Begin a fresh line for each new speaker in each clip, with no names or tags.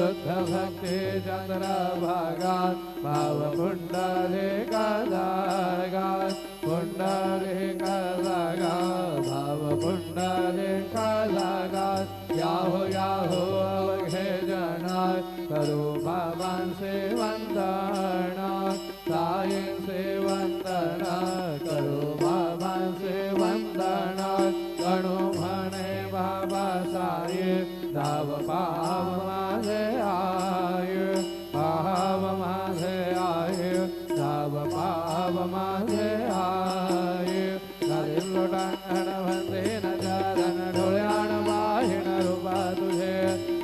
शुद्ध भक्ति चंद्र भगवान भाव पुंडलिकाधारगान पुंडलिकाधारगान भाव पुंडलिकाधारगान याहो याहो अवघे जना करो भगवान से वंदना साई से वंदना करो भगवान से वंदना गणो मने बाबा साई दाव पाव माधे आय पाव माधे आय दाव पाव माधे आय नरिलोटान वंदे न चरण ढोल्यान वाहिन रूपा तुझे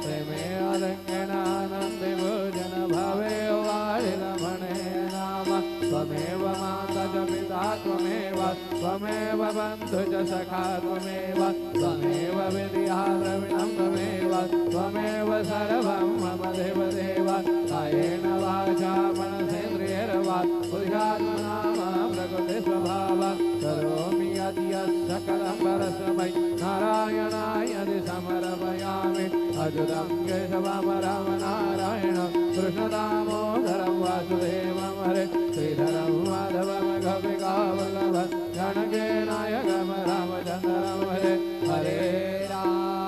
प्रेमे आदंगन आनंद भोजन भावे वारिल मने नाम त्वमेव माता च पिता त्वमेव त्वमेव बन्धु च सखा त्वमेव त्वमेव विद्या द्रविणं त्वमेव त्वमेव सर्वं मम देवदेव कायेन वाचा मनसेन्द्रियैर्वा बुद्ध्यात्मना प्रकृतिस्वभाव करोमि यत् सकलं परस्मै नारायणाय समर्पयामि अच्युतं केशवं रामनारायणं कृष्णदामोदरं वासुदेवं हरे श्रीधरं माधवं गोपिकावल्लभं जानकीनायकं रामचन्द्रं हरे हरे राम